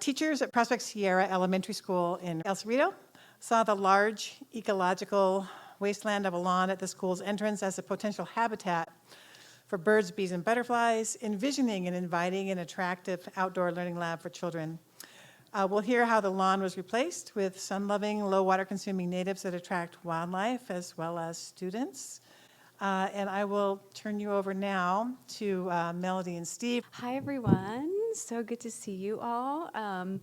Teachers at Prospect Sierra Elementary School in El Cerrito saw the large ecological wasteland of a lawn at the school's entrance as a potential habitat for birds, bees, and butterflies, envisioning and inviting an attractive outdoor learning lab for children. We'll hear how the lawn was replaced with sun-loving, low-water consuming natives that attract wildlife as well as students. And I will turn you over now to Melody and Steve. Hi, everyone. So good to see you all. I'm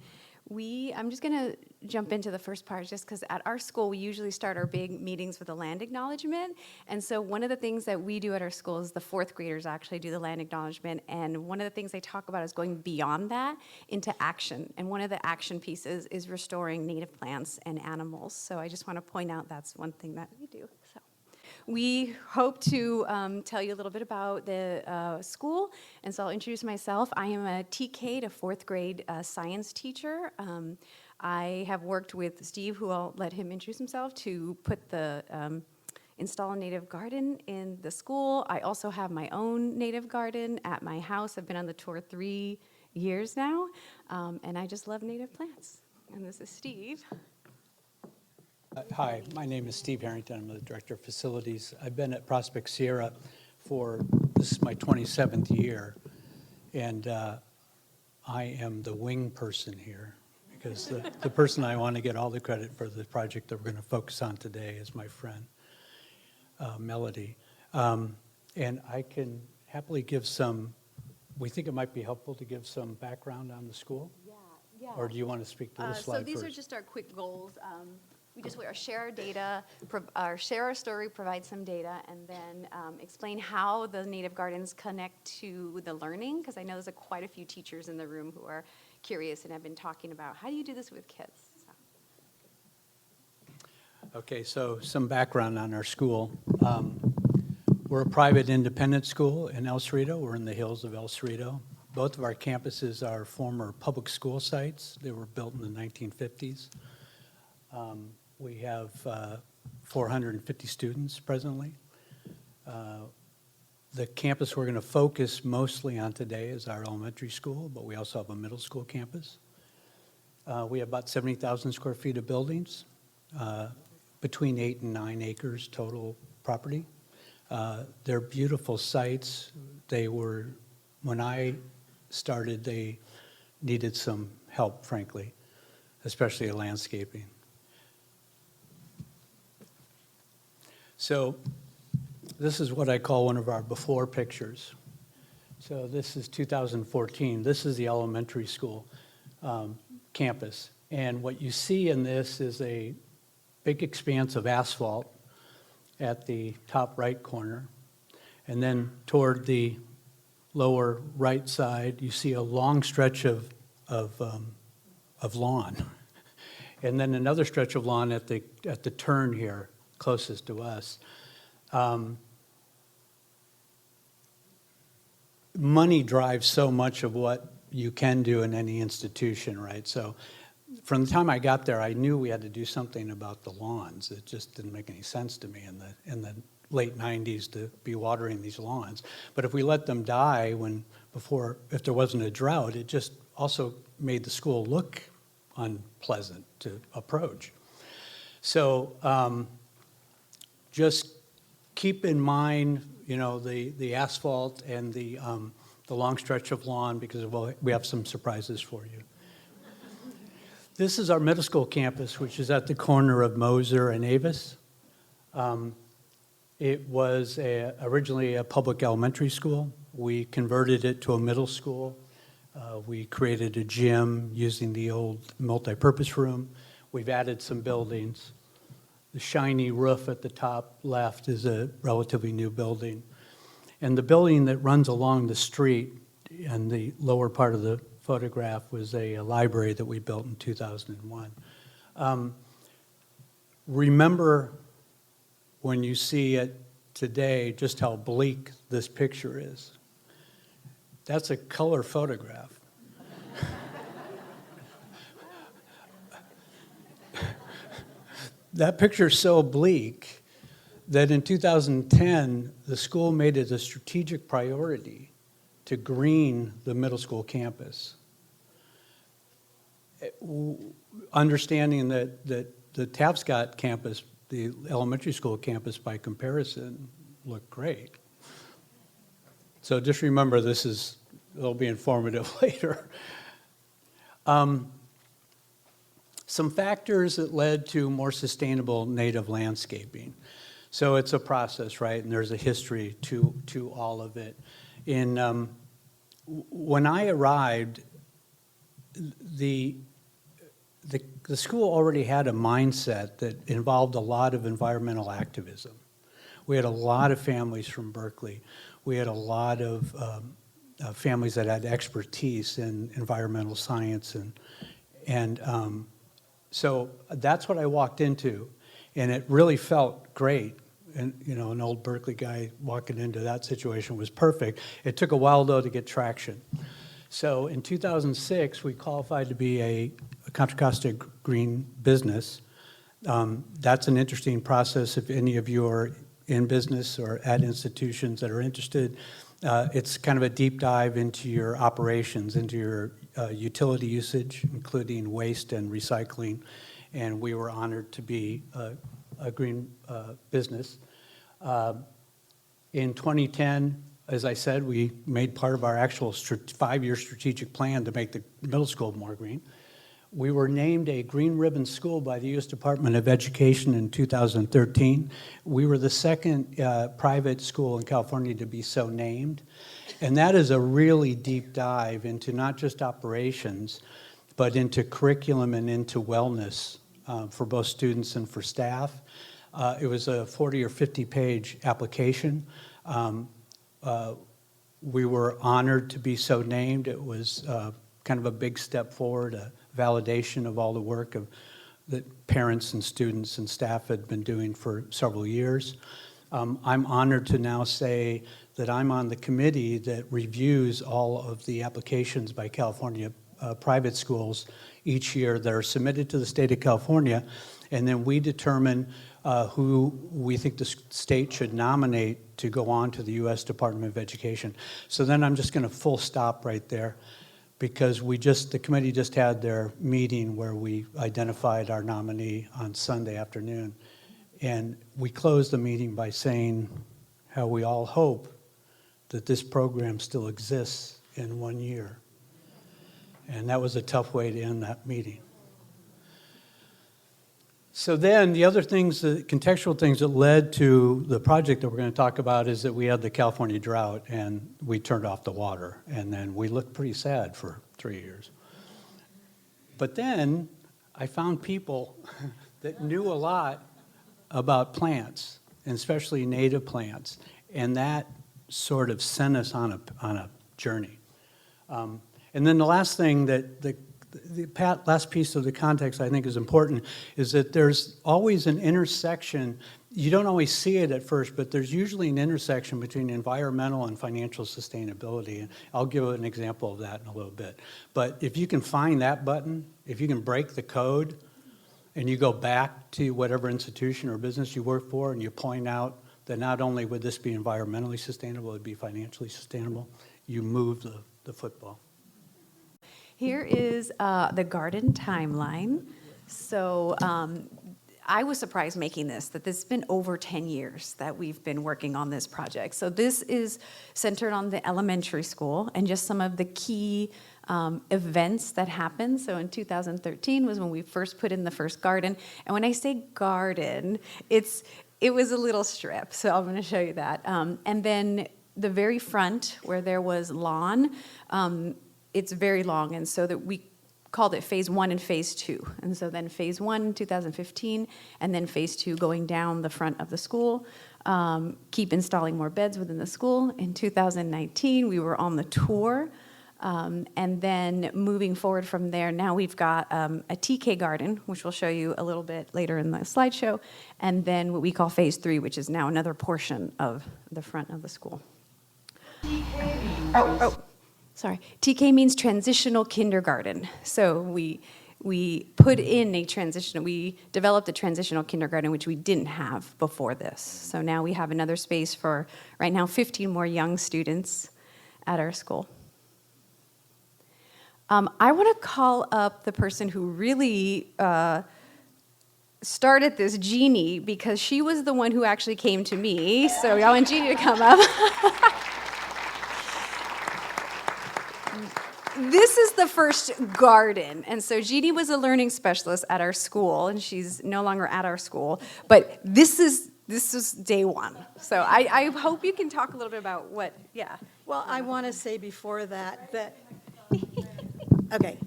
just going to jump into the first part just because at our school, we usually start our big meetings with a land acknowledgement. And so one of the things that we do at our school is the fourth graders actually do the land acknowledgement. And one of the things they talk about is going beyond that into action. And one of the action pieces is restoring native plants and animals. So I just want to point out that's one thing that we do. So we hope to tell you a little bit about the school, and so I'll introduce myself. I am a TK to fourth grade science teacher. I have worked with Steve, who I'll let him introduce himself, to put the install a native garden in the school. I also have my own native garden at my house. I've been on the tour 3 years now, and I just love native plants. And this is Steve. Hi, my name is Steve Harrington. I'm the Director of Facilities. I've been at Prospect Sierra this is my 27th year, and I am the wing person here because the person I want to get all the credit for the project that we're going to focus on today is my friend, Melody. And I can happily give we think it might be helpful to give some background on the school? Yeah. Or do you want to speak to this slide So these first? are just our quick goals. We just want to share our data, share our story, provide some data, and then explain how the native gardens connect to the learning, because I know there's quite a few teachers in the room who are curious and have been talking about how do you do this with kids. So. Okay, so some background on our school. We're a private independent school in El Cerrito. We're in the hills of El Cerrito. Both of our campuses are former public school sites. They were built in the 1950s. We have 450 students presently. The campus we're going to focus mostly on today is our elementary school, but we also have a middle school campus. We have about 70,000 square feet of buildings, between 8 and 9 acres total property. They're beautiful sites. When I started, they needed some help, frankly, especially landscaping. So this is what I call one of our before pictures. So this is 2014. This is the elementary school campus. And what you see in this is a big expanse of asphalt at the top right corner. And then toward the lower right side, you see a long stretch of lawn. And then another stretch of lawn at the turn here, closest to us. Money drives so much of what you can do in any institution, right? So from the time I got there, I knew we had to do something about the lawns. It just didn't make any sense to me in the late 90s to be watering these lawns. But if we let them die if there wasn't a drought, it just also made the school look unpleasant to approach. So just keep in mind, the asphalt and the long stretch of lawn, because we have some surprises for you. This is our middle school campus, which is at the corner of Moser and Avis. It was originally a public elementary school. We converted it to a middle school. We created a gym using the old multi-purpose room. We've added some buildings. The shiny roof at the top left is a relatively new building. And the building that runs along the street in the lower part of the photograph was a library that we built in 2001. Remember when you see it today just how bleak this picture is. That's a color photograph. That picture is so bleak that in 2010, the school made it a strategic priority to green the middle school campus. understanding that the Tapscott campus, the elementary school campus by comparison, looked great. So just remember, it'll be informative later. Some factors that led to more sustainable native landscaping. So it's a process, right? And there's a history to all of it. When I arrived, the school already had a mindset that involved a lot of environmental activism. We had a lot of families from Berkeley. We had a lot of families that had expertise in environmental science, and so that's what I walked into, and it really felt great. And an old Berkeley guy walking into that situation was perfect. It took a while though to get traction. So in 2006, we qualified to be a Contra Costa Green business. That's an interesting process. If any of you are in business or at institutions that are interested, it's kind of a deep dive into your operations, into your utility usage, including waste and recycling. And we were honored to be a green business. In 2010, as I said, we made part of our actual 5-year strategic plan to make the middle school more green. We were named a Green Ribbon School by the U.S. Department of Education in 2013. We were the second private school in California to be so named. And that is a really deep dive into not just operations, but into curriculum and into wellness for both students and for staff. It was a 40 or 50-page application. We were honored to be so named. It was kind of a big step forward, a validation of all the work that parents and students and staff had been doing for several years. I'm honored to now say that I'm on the committee that reviews all of the applications by California private schools each year that are submitted to the state of California, and then we determine who we think the state should nominate to go on to the U.S. Department of Education. So then I'm just going to full stop right there, because the committee just had their meeting where we identified our nominee on Sunday afternoon. And we closed the meeting by saying how we all hope that this program still exists in 1 year. And that was a tough way to end that meeting. So then the other things, the contextual things that led to the project that we're going to talk about is that we had the California drought and we turned off the water. And then we looked pretty sad for 3 years. But then I found people that knew a lot about plants, and especially native plants. And that sort of sent us on a journey. And then the last thing that the last piece of the context I think is important is that there's always an intersection. You don't always see it at first, but there's usually an intersection between environmental and financial sustainability. And I'll give an example of that in a little bit. But if you can find that button, if you can break the code and you go back to whatever institution or business you work for and you point out that not only would this be environmentally sustainable, it would be financially sustainable, you move the football. Here is the garden timeline. So I was surprised making this, that this has been over 10 years that we've been working on this project. So this is centered on the elementary school and just some of the key events that happened. So in 2013 was when we first put in the first garden. And when I say garden, it was a little strip. So I'm going to show you that. And then the very front where there was lawn, it's very long, and so that we called it phase 1 and phase 2. And so then phase 1, 2015, and then phase 2 going down the front of the school, keep installing more beds within the school. In 2019, we were on the tour, and then moving forward from there, now we've got a TK garden, which we'll show you a little bit later in the slideshow, and then what we call phase 3, which is now another portion of the front of the school. Sorry, TK means transitional kindergarten. So we put in we developed a transitional kindergarten, which we didn't have before this. So now we have another space for, right now, 15 more young students at our school. I want to call up the person who really started this, Jeannie, because she was the one who actually came to me. So I want Jeannie to come up. This is the first garden. And so Jeannie was a learning specialist at our school, and she's no longer at our school. But this is day one. So I hope you can talk a little bit about what, yeah. Well, I want to say before that, okay.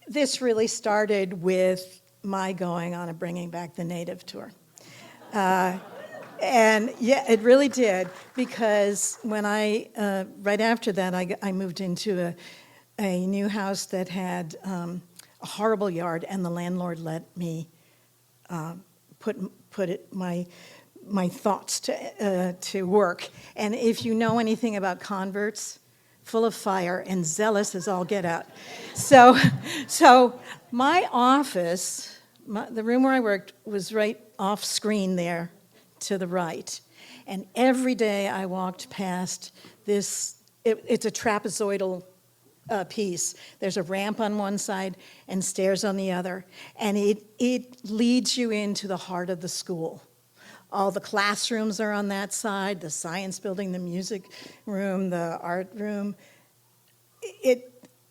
This really started with my going on a Bringing Back the Native tour. And yeah, it really did, because when right after that, I moved into a new house that had a horrible yard, and the landlord let me put my thoughts to work. And if you know anything about converts, full of fire and zealous as all get out. So my office, the room where I worked, was right off screen there to the right. And every day I walked past this, it's a trapezoidal piece. There's a ramp on one side and stairs on the other. And it leads you into the heart of the school. All the classrooms are on that side, the science building, the music room, the art room.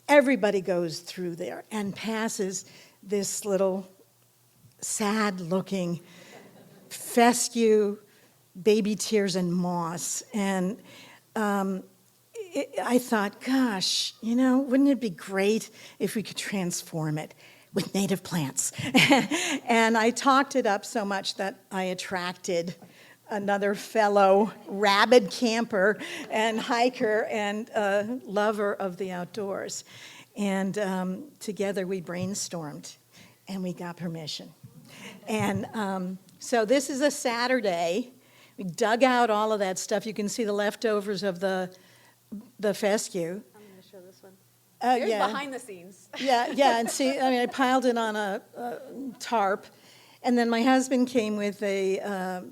Everybody goes through there and passes this little sad-looking fescue, baby tears and moss. And I thought, gosh, wouldn't it be great if we could transform it with native plants? And I talked it up so much that I attracted another fellow rabid camper and hiker and lover of the outdoors. And together we brainstormed, and we got permission. And so this is a Saturday. We dug out all of that stuff. You can see the leftovers of the fescue. I'm going to show this one. Here's Yeah. behind the scenes. Yeah, and see, I piled it on a tarp, and then my husband came with a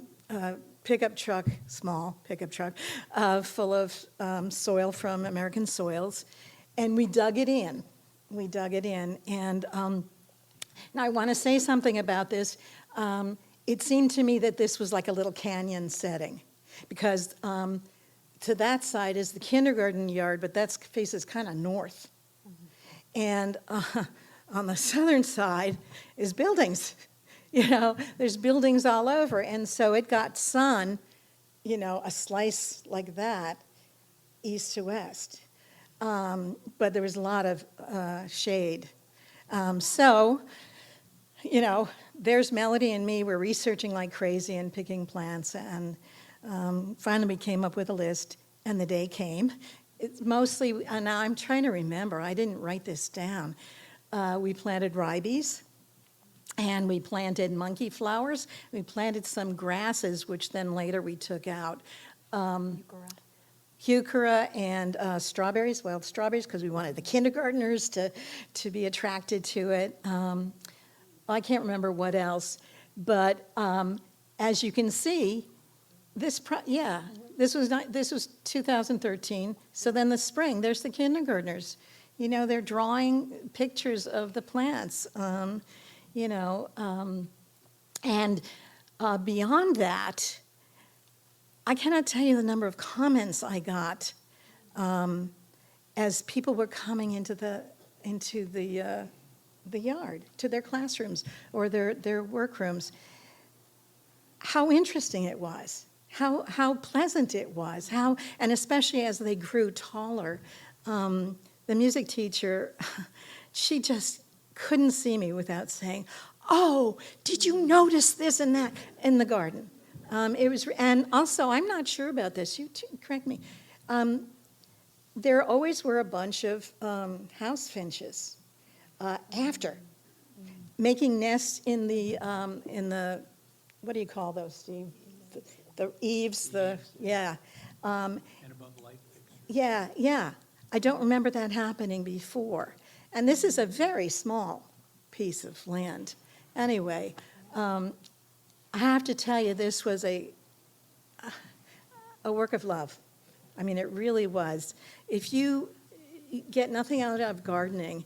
pickup truck, small pickup truck, full of soil from American Soils, and we dug it in. And now I want to say something about this. It seemed to me that this was like a little canyon setting, because to that side is the kindergarten yard, but that faces kind of north. And on the southern side is buildings. There's buildings all over. And so it got sun, a slice like that, east to west. But there was a lot of shade. There's Melody and me. We're researching like crazy and picking plants. And finally we came up with a list, and the day came. It's mostly, now I'm trying to remember, I didn't write this down. We planted ribes, and we planted monkey flowers. We planted some grasses, which then later we took out. Heuchera and strawberries, wild strawberries, because we wanted the kindergartners to be attracted to it. I can't remember what else, but as you can see, this was 2013. So then the spring, there's the kindergartners. They're drawing pictures of the plants. And beyond that, I cannot tell you the number of comments I got as people were coming into the yard, to their classrooms or their workrooms. How interesting it was, how pleasant it was, and especially as they grew taller. The music teacher, she just couldn't see me without saying, "Oh, did you notice this and that in the garden?" And also, I'm not sure about this. You correct me. There always were a bunch of house finches after making nests in the what do you call those, Steve? The eaves. Yeah. And above light fixtures. Yeah. I don't remember that happening before. And this is a very small piece of land. Anyway, I have to tell you, this was a work of love. I mean, it really was. If you get nothing out of gardening,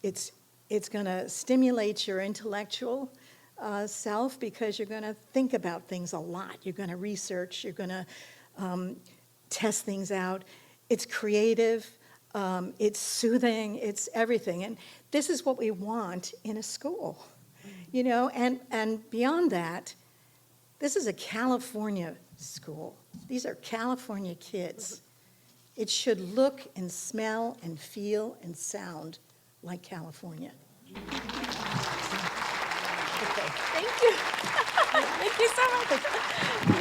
it's going to stimulate your intellectual self, because you're going to think about things a lot. You're going to research. You're going to test things out. It's creative. It's soothing. It's everything. And this is what we want in a school, you know. And beyond that, this is a California school. These are California kids. It should look and smell and feel and sound like California. Thank you. Thank you so much.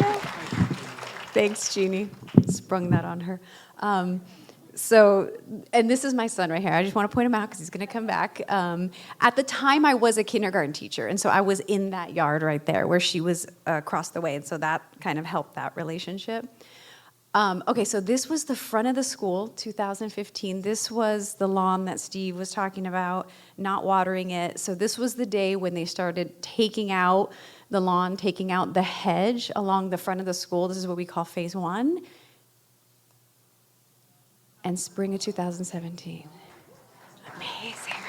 Yeah. Thanks, Jeannie. Sprung that on her. And this is my son right here. I just want to point him out because he's going to come back. At the time, I was a kindergarten teacher, and so I was in that yard right there where she was across the way, and so that kind of helped that relationship. Okay, so this was the front of the school, 2015. This was the lawn that Steve was talking about, not watering it. So this was the day when they started taking out the lawn, taking out the hedge along the front of the school. This is what we call phase 1. And spring of 2017. Amazing, right?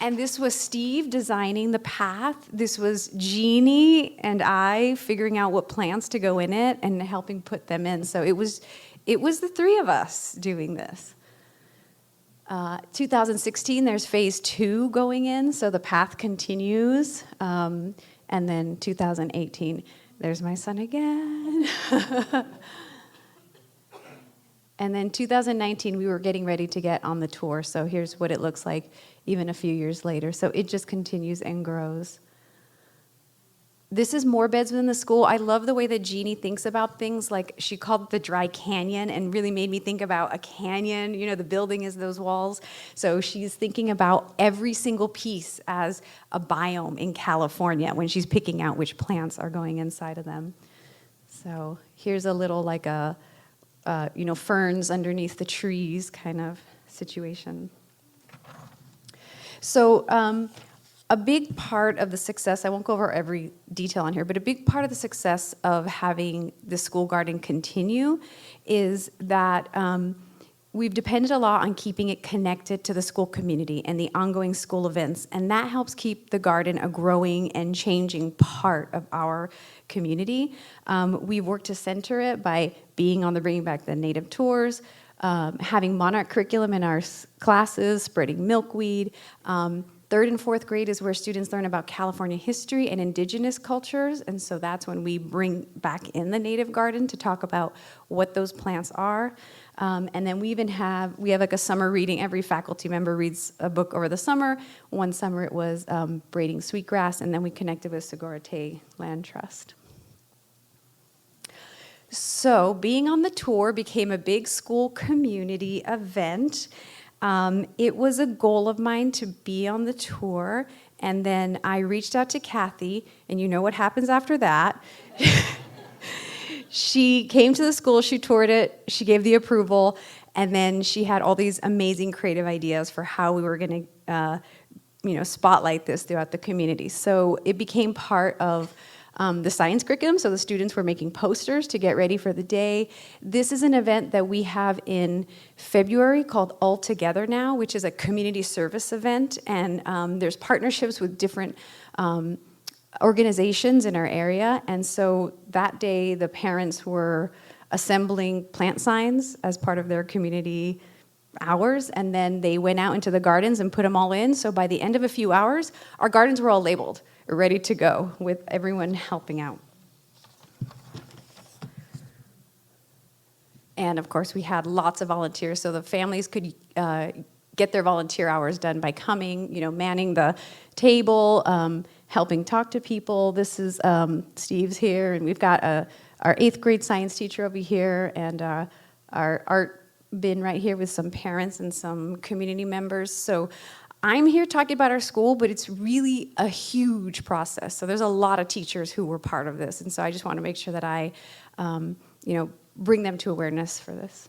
And this was Steve designing the path. This was Jeannie and I figuring out what plants to go in it and helping put them in. So it was the three of us doing this. 2016, there's phase 2 going in, so the path continues. And then 2018, there's my son again. And then 2019, we were getting ready to get on the tour, so here's what it looks like even a few years later. So it just continues and grows. This is more beds within the school. I love the way that Jeannie thinks about things. Like, she called it the dry canyon and really made me think about a canyon. You know, the building is those walls. So she's thinking about every single piece as a biome in California when she's picking out which plants are going inside of them. So here's a little like a ferns underneath the trees kind of situation. So a big part of the success, I won't go over every detail on here, but a big part of the success of having the school garden continue is that we've depended a lot on keeping it connected to the school community and the ongoing school events, and that helps keep the garden a growing and changing part of our community. We've worked to center it by being on the Bringing Back the Native tours, having monarch curriculum in our classes, spreading milkweed. 3rd and 4th grade is where students learn about California history and indigenous cultures, and so that's when we bring back in the native garden to talk about what those plants are. And then we have like a summer reading. Every faculty member reads a book over the summer. One summer it was Braiding Sweetgrass, and then we connected with Segura Te Land Trust. So being on the tour became a big school community event. It was a goal of mine to be on the tour, and then I reached out to Kathy, and you know what happens after that. She came to the school, she toured it, she gave the approval, and then she had all these amazing creative ideas for how we were going to spotlight this throughout the community. So it became part of the science curriculum, so the students were making posters to get ready for the day. This is an event that we have in February called All Together Now, which is a community service event, and there's partnerships with different organizations in our area, and so that day the parents were assembling plant signs as part of their community hours, and then they went out into the gardens and put them all in. So by the end of a few hours, our gardens were all labeled, ready to go, with everyone helping out. And of course, we had lots of volunteers, so the families could get their volunteer hours done by coming, manning the table, helping talk to people. This is Steve's here, and we've got our 8th grade science teacher over here, and our art bin right here with some parents and some community members. So I'm here talking about our school, but it's really a huge process. So there's a lot of teachers who were part of this, and so I just want to make sure that I, bring them to awareness for this.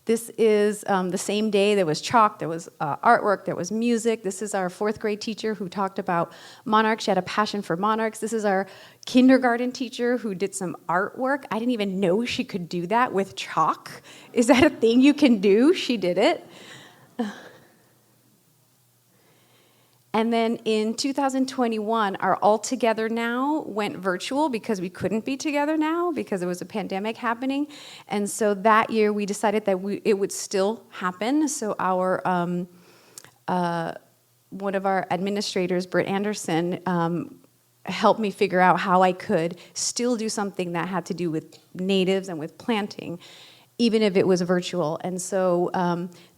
This is the same day. There was chalk, there was artwork, there was music. This is our 4th grade teacher who talked about monarchs. She had a passion for monarchs. This is our kindergarten teacher who did some artwork. I didn't even know she could do that with chalk. Is that a thing you can do? She did it. And then in 2021, our All Together Now went virtual because we couldn't be together now because there was a pandemic happening. And so that year we decided that it would still happen. So our one of our administrators, Britt Anderson, helped me figure out how I could still do something that had to do with natives and with planting, even if it was virtual. And so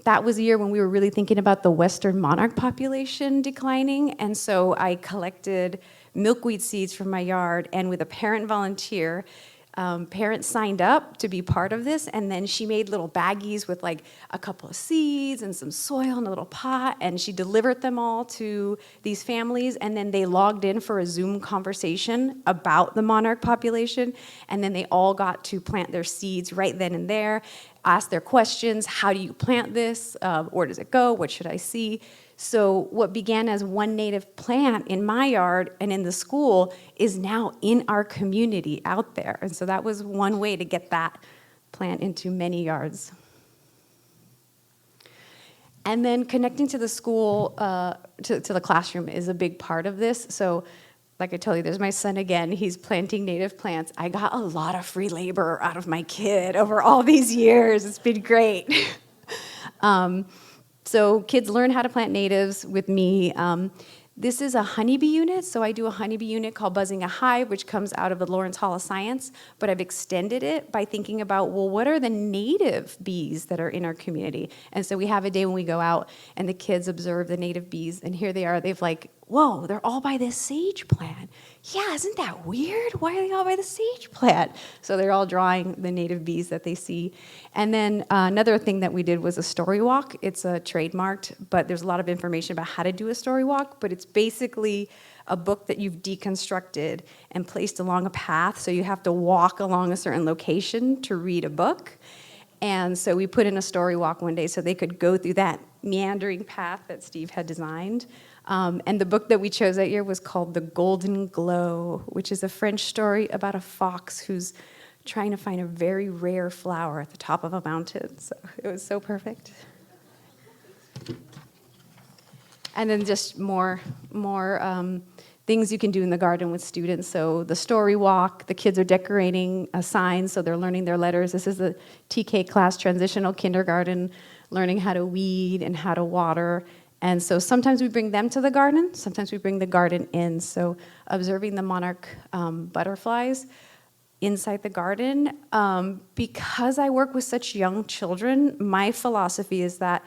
that was a year when we were really thinking about the Western monarch population declining. And so I collected milkweed seeds from my yard, and with a parent volunteer, parents signed up to be part of this, and then she made little baggies with like a couple of seeds and some soil in a little pot, and she delivered them all to these families, and then they logged in for a Zoom conversation about the monarch population, and then they all got to plant their seeds right then and there, ask their questions. How do you plant this? Where does it go? What should I see? So what began as one native plant in my yard and in the school is now in our community out there. And so that was one way to get that plant into many yards. And then connecting to the school, to the classroom is a big part of this. So like I told you, there's my son again. He's planting native plants. I got a lot of free labor out of my kid over all these years. It's been great. So kids learn how to plant natives with me. This is a honeybee unit, so I do a honeybee unit called Buzzing a Hive, which comes out of the Lawrence Hall of Science, but I've extended it by thinking about, well, what are the native bees that are in our community? And so we have a day when we go out and the kids observe the native bees, and here they are, they've like, whoa, they're all by this sage plant. Yeah, isn't that weird? Why are they all by the sage plant? So they're all drawing the native bees that they see. And then another thing that we did was a story walk. It's trademarked, but there's a lot of information about how to do a story walk, but it's basically a book that you've deconstructed and placed along a path, so you have to walk along a certain location to read a book. And so we put in a story walk one day so they could go through that meandering path that Steve had designed. And the book that we chose that year was called The Golden Glow, which is a French story about a fox who's trying to find a very rare flower at the top of a mountain. So it was so perfect. And then just more things you can do in the garden with students. So the story walk, the kids are decorating signs, so they're learning their letters. This is the TK class, transitional kindergarten, learning how to weed and how to water. And so sometimes we bring them to the garden, sometimes we bring the garden in. So observing the monarch butterflies inside the garden. Because I work with such young children, my philosophy is that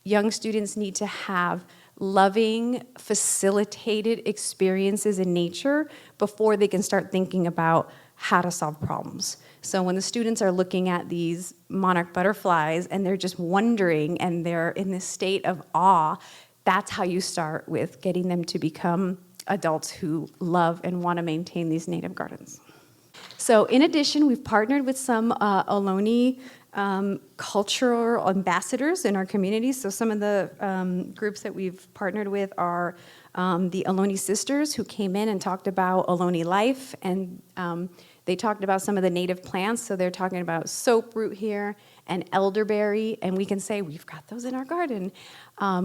young students need to have loving, facilitated experiences in nature before they can start thinking about how to solve problems. So when the students are looking at these monarch butterflies and they're just wondering and they're in this state of awe, that's how you start with getting them to become adults who love and want to maintain these native gardens. So in addition, we've partnered with some Ohlone cultural ambassadors in our community. So some of the groups that we've partnered with are the Ohlone sisters, who came in and talked about Ohlone life, and they talked about some of the native plants. So they're talking about soaproot here and elderberry, and we can say we've got those in our garden.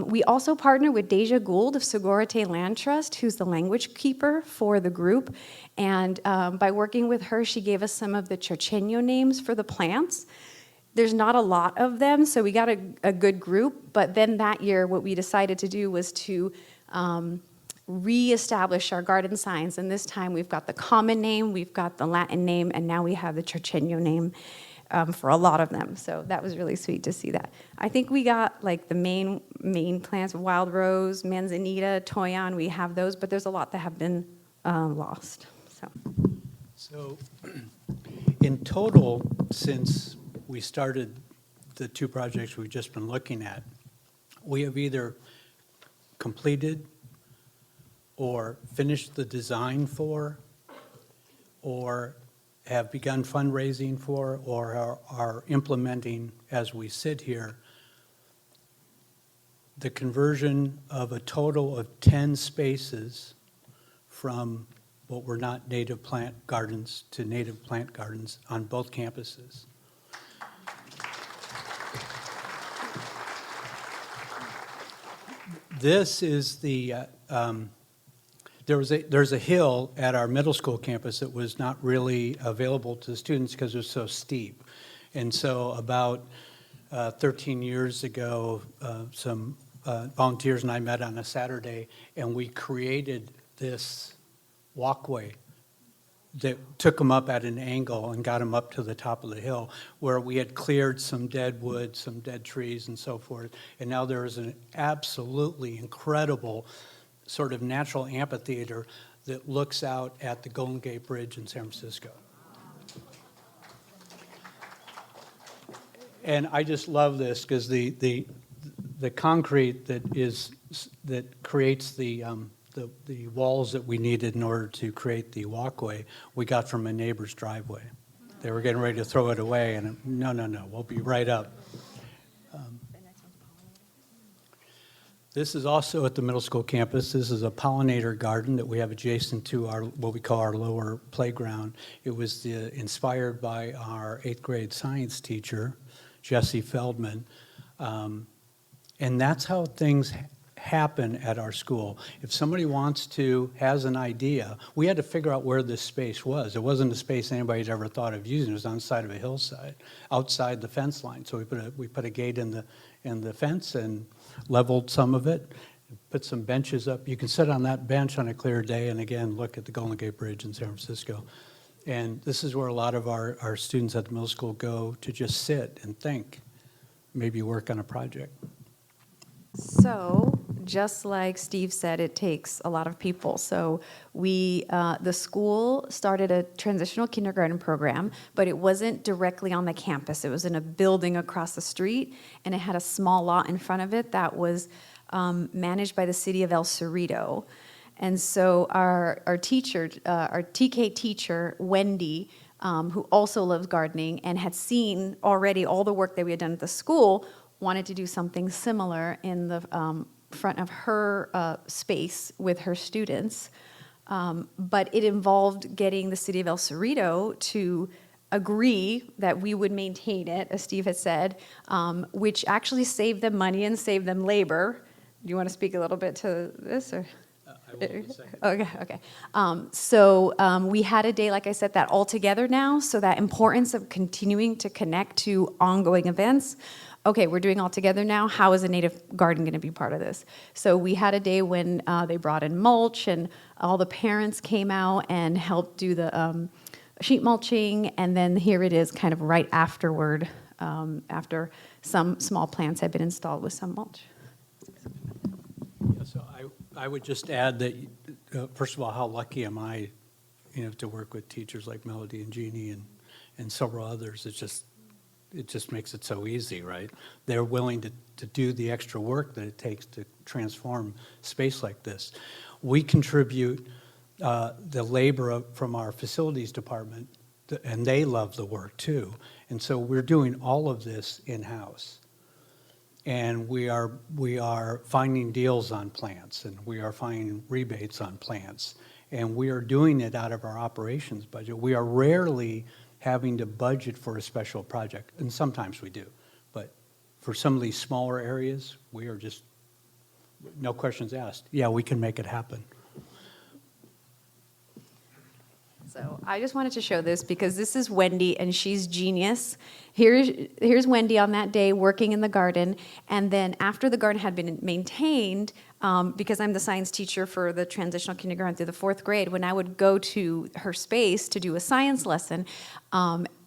We also partner with Deja Gould of Segorite Land Trust, who's the language keeper for the group. And by working with her, she gave us some of the Chorcheño names for the plants. There's not a lot of them, so we got a good group. But then that year, what we decided to do was to reestablish our garden signs. And this time we've got the common name, we've got the Latin name, and now we have the Chorcheño name for a lot of them. So that was really sweet to see that. I think we got like the main plants, wild rose, manzanita, toyon, we have those, but there's a lot that have been lost. So in total, since we started the two projects we've just been looking at, we have either completed or finished the design for, or have begun fundraising for or are implementing as we sit here the conversion of a total of 10 spaces from what were not native plant gardens to native plant gardens on both campuses. This is the, there's a hill at our middle school campus that was not really available to the students because it was so steep. And so about 13 years ago, some volunteers and I met on a Saturday, and we created this walkway that took them up at an angle and got them up to the top of the hill, where we had cleared some dead wood, some dead trees and so forth. And now there is an absolutely incredible sort of natural amphitheater that looks out at the Golden Gate Bridge in San Francisco. And I just love this because the concrete that creates the walls that we needed in order to create the walkway, we got from a neighbor's driveway. They were getting ready to throw it away, and no, we'll be right up. This is also at the middle school campus. This is a pollinator garden that we have adjacent to our what we call our lower playground. It was inspired by our 8th grade science teacher, Jesse Feldman, and that's how things happen at our school. If somebody has an idea, we had to figure out where this space was. It wasn't a space anybody's ever thought of using. It was on the side of a hillside, outside the fence line. So we put a gate in the fence and leveled some of it, put some benches up. You can sit on that bench on a clear day and again look at the Golden Gate Bridge in San Francisco. And this is where a lot of our students at the middle school go to just sit and think, maybe work on a project. So, just like Steve said, it takes a lot of people. So the school started a transitional kindergarten program, but it wasn't directly on the campus. It was in a building across the street, and it had a small lot in front of it that was managed by the city of El Cerrito. And so our teacher, our TK teacher, Wendy, who also loves gardening and had seen already all the work that we had done at the school, wanted to do something similar in the front of her space with her students. But it involved getting the city of El Cerrito to agree that we would maintain it, as Steve had said, which actually saved them money and saved them labor. Do you want to speak a little bit to this? Or? I will in a second. Okay. So we had a day, like I said, that all together now, so that importance of continuing to connect to ongoing events. Okay, we're doing all together now. How is a native garden going to be part of this? So we had a day when they brought in mulch, and all the parents came out and helped do the sheet mulching, and then here it is kind of right afterward, after some small plants had been installed with some mulch. Yeah, so I would just add that, first of all, how lucky am I, to work with teachers like Melody and Jeannie and several others. It just makes it so easy, right? They're willing to do the extra work that it takes to transform space like this. We contribute the labor from our facilities department, and they love the work too. And so we're doing all of this in-house. And we are finding deals on plants, and we are finding rebates on plants, and we are doing it out of our operations budget. We are rarely having to budget for a special project, and sometimes we do. But for some of these smaller areas, we are just, no questions asked. Yeah, we can make it happen. So I just wanted to show this because this is Wendy, and she's genius. Here's Wendy on that day working in the garden, and then after the garden had been maintained, because I'm the science teacher for the transitional kindergarten through the 4th grade, when I would go to her space to do a science lesson,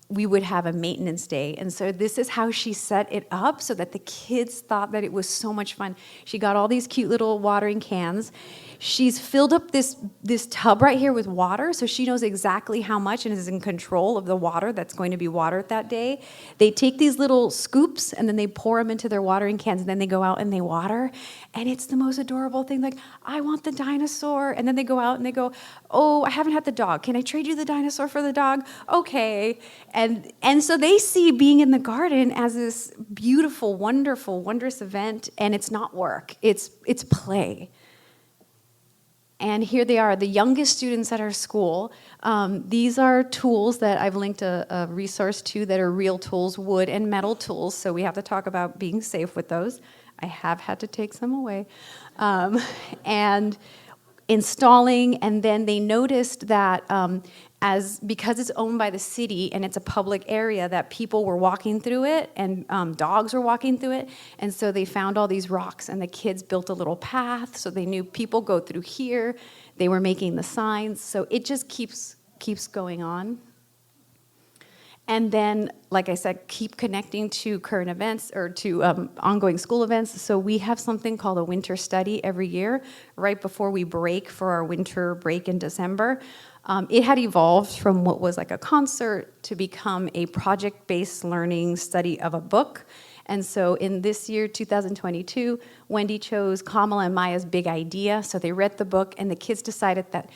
we would have a maintenance day. And so this is how she set it up so that the kids thought that it was so much fun. She got all these cute little watering cans. she's filled up this tub right here with water, so she knows exactly how much and is in control of the water that's going to be watered that day. They take these little scoops and then they pour them into their watering cans, and then they go out and they water. And it's the most adorable thing. Like, I want the dinosaur. And then they go out and they go, oh, I haven't had the dog. Can I trade you the dinosaur for the dog? Okay. And so they see being in the garden as this beautiful, wonderful, wondrous event, and it's not work. It's play. And here they are, the youngest students at our school. These are tools that I've linked a resource to that are real tools, wood and metal tools. So we have to talk about being safe with those. I have had to take some away. And installing, and then they noticed that because it's owned by the city and it's a public area, that people were walking through it and dogs were walking through it. And so they found all these rocks, and the kids built a little path, so they knew people go through here. They were making the signs, so it just keeps going on. And then, like I said, keep connecting to current events or to ongoing school events. So we have something called a winter study every year, right before we break for our winter break in December. It had evolved from what was like a concert to become a project-based learning study of a book. And so in this year, 2022, Wendy chose Kamala and Maya's Big Idea. So they read the book, and the kids decided that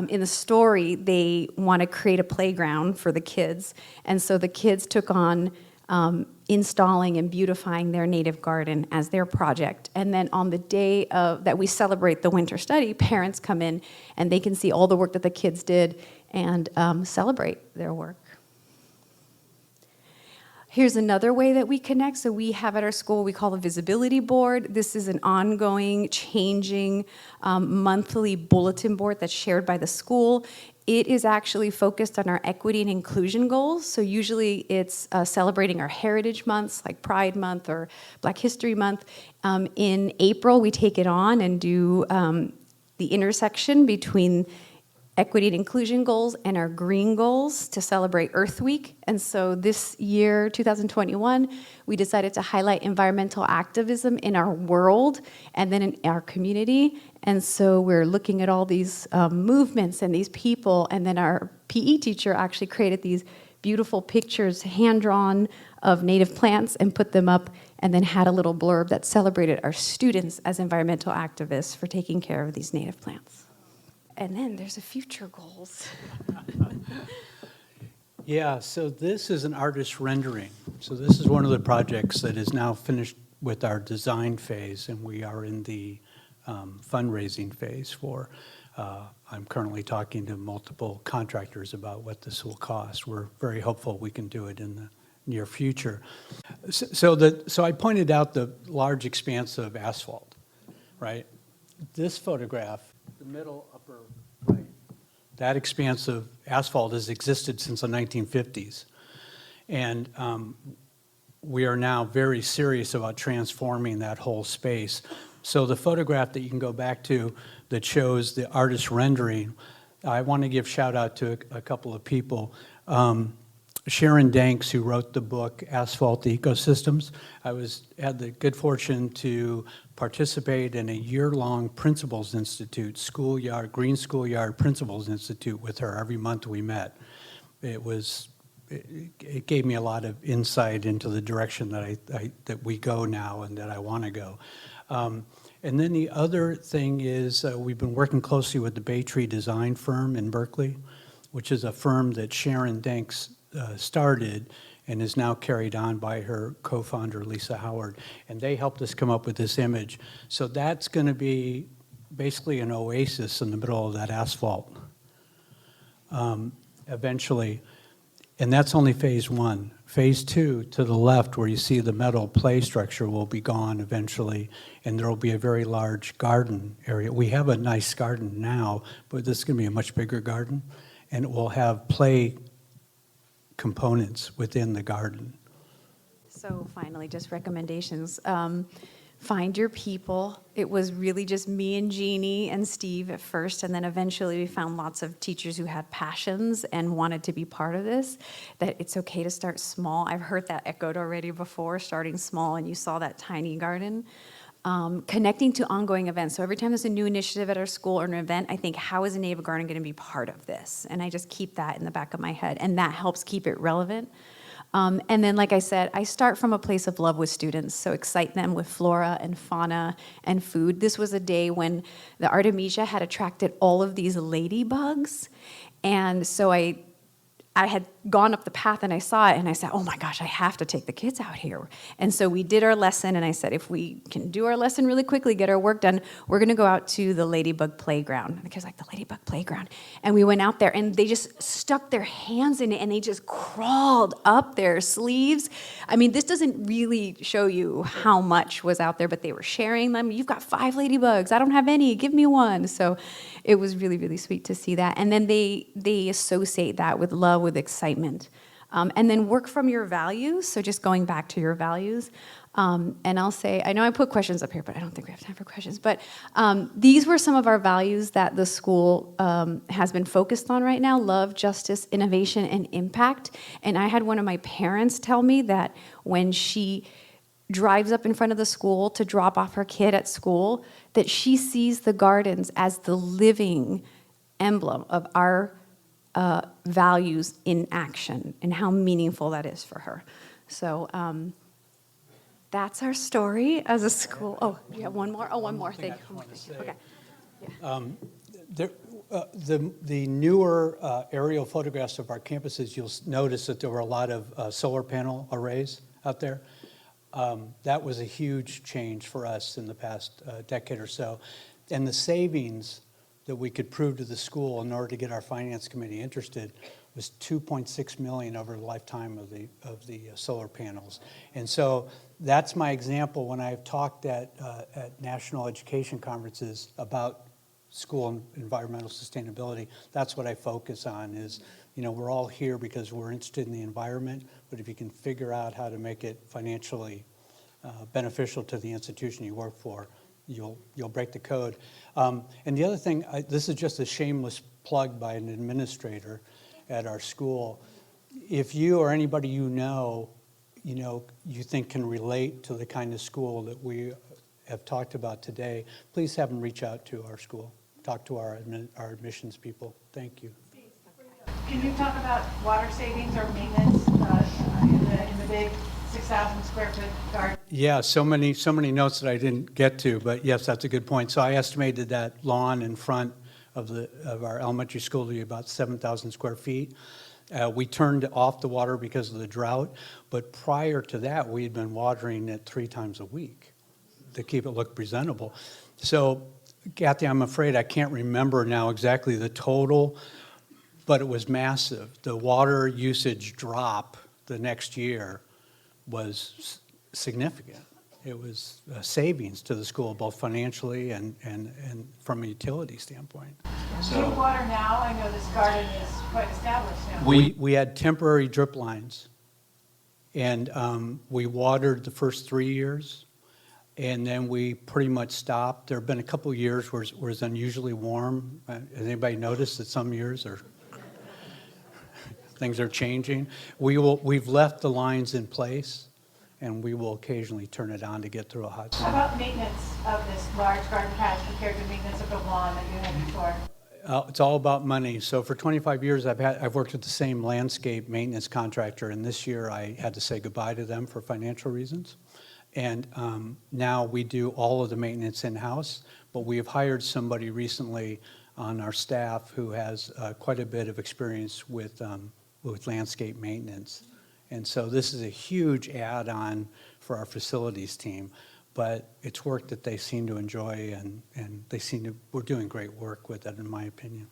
in the story, they want to create a playground for the kids. And so the kids took on installing and beautifying their native garden as their project. And then on the day that we celebrate the winter study, parents come in and they can see all the work that the kids did and celebrate their work. Here's another way that we connect. So we have at our school, we call a visibility board. This is an ongoing, changing, monthly bulletin board that's shared by the school. It is actually focused on our equity and inclusion goals. So usually it's celebrating our heritage months, like Pride Month or Black History Month. In April, we take it on and do the intersection between equity and inclusion goals and our green goals to celebrate Earth Week. And so this year, 2021, we decided to highlight environmental activism in our world and then in our community. And so we're looking at all these movements and these people, and then our PE teacher actually created these beautiful pictures, hand-drawn, of native plants and put them up, and then had a little blurb that celebrated our students as environmental activists for taking care of these native plants. And then there's the future goals. Yeah, so this is an artist rendering. So this is one of the projects that is now finished with our design phase, and we are in the fundraising phase for. I'm currently talking to multiple contractors about what this will cost. We're very hopeful we can do it in the near future. So I pointed out the large expanse of asphalt, right? This photograph, the middle upper right, that expanse of asphalt has existed since the 1950s. And we are now very serious about transforming that whole space. So the photograph that you can go back to that shows the artist rendering, I want to give shout out to a couple of people. Sharon Danks, who wrote the book Asphalt Ecosystems. I had the good fortune to participate in a year-long Principals Institute, Green Schoolyard Principals Institute with her. Every month we met. It gave me a lot of insight into the direction that we go now and that I want to go. And then the other thing is we've been working closely with the Bay Tree Design firm in Berkeley, which is a firm that Sharon Danks started and is now carried on by her co-founder, Lisa Howard. And they helped us come up with this image. So that's going to be basically an oasis in the middle of that asphalt eventually. And that's only phase one. Phase two, to the left, where you see the metal play structure, will be gone eventually, and there will be a very large garden area. We have a nice garden now, but this is going to be a much bigger garden, and it will have play components within the garden. So finally, just recommendations. Find your people. It was really just me and Jeannie and Steve at first, and then eventually we found lots of teachers who had passions and wanted to be part of this, that it's okay to start small. I've heard that echoed already before, starting small, and you saw that tiny garden. connecting to ongoing events. So every time there's a new initiative at our school or an event, I think, how is a Neighbor Garden going to be part of this? And I just keep that in the back of my head, and that helps keep it relevant. And then, like I said, I start from a place of love with students, so excite them with flora and fauna and food. This was a day when the Artemisia had attracted all of these ladybugs, and so I had gone up the path and I saw it and I said, oh my gosh, I have to take the kids out here. And so we did our lesson, and I said, if we can do our lesson really quickly, get our work done, we're gonna go out to the ladybug playground. And the kids were like, the ladybug playground. And we went out there and they just stuck their hands in it and they just crawled up their sleeves. I mean, this doesn't really show you how much was out there, but they were sharing them. You've got 5 ladybugs, I don't have any, give me one. So it was really, really sweet to see that. And then they associate that with love, with excitement. And then work from your values, so just going back to your values. And I'll say, I know I put questions up here, but I don't think we have time for questions. But these were some of our values that the school has been focused on right now: love, justice, innovation, and impact. And I had one of my parents tell me that when she drives up in front of the school to drop off her kid at school, that she sees the gardens as the living emblem of our values in action, and how meaningful that is for her. So that's our story as a school. Oh, you have one more? Oh, one more thing. Okay. The newer aerial photographs of our campuses, you'll notice that there were a lot of solar panel arrays out there. That was a huge change for us in the past decade or so. And the savings that we could prove to the school in order to get our finance committee interested was $2.6 million over the lifetime of the solar panels. And so that's my example when I've talked at national education conferences about school and environmental sustainability. That's what I focus on is, you know, we're all here because we're interested in the environment, but if you can figure out how to make it financially beneficial to the institution you work for, you'll break the code. And the other thing, this is just a shameless plug by an administrator at our school. If you or anybody you think can relate to the kind of school that we have talked about today, please have them reach out to our school. Talk to our admissions people. Thank you. Can you talk about water savings or maintenance in the big 6,000 square foot garden? Yeah, so many notes that I didn't get to, but yes, that's a good point. So I estimated that lawn in front of our elementary school to be about 7,000 square feet. We turned off the water because of the drought, but prior to that, we had been watering it 3 times a week to keep it look presentable. So, Kathy, I'm afraid I can't remember now exactly the total, but it was massive. The water usage drop the next year was significant. It was savings to the school, both financially and from a utility standpoint. Do you water now? I know this garden is quite established now. We had temporary drip lines, and we watered the first 3 years, and then we pretty much stopped. There have been a couple years where it's unusually warm. Has anybody noticed that some years things are changing? We've left the lines in place, and we will occasionally turn it on to get through a hot How summer. about maintenance of this large garden patch compared to maintenance of the lawn that you had before? It's all about money. So for 25 years, I've worked with the same landscape maintenance contractor, and this year I had to say goodbye to them for financial reasons. And now we do all of the maintenance in-house, but we have hired somebody recently on our staff who has quite a bit of experience with landscape maintenance. And so this is a huge add-on for our facilities team, but it's work that they seem to enjoy, and we're doing great work with it, in my opinion.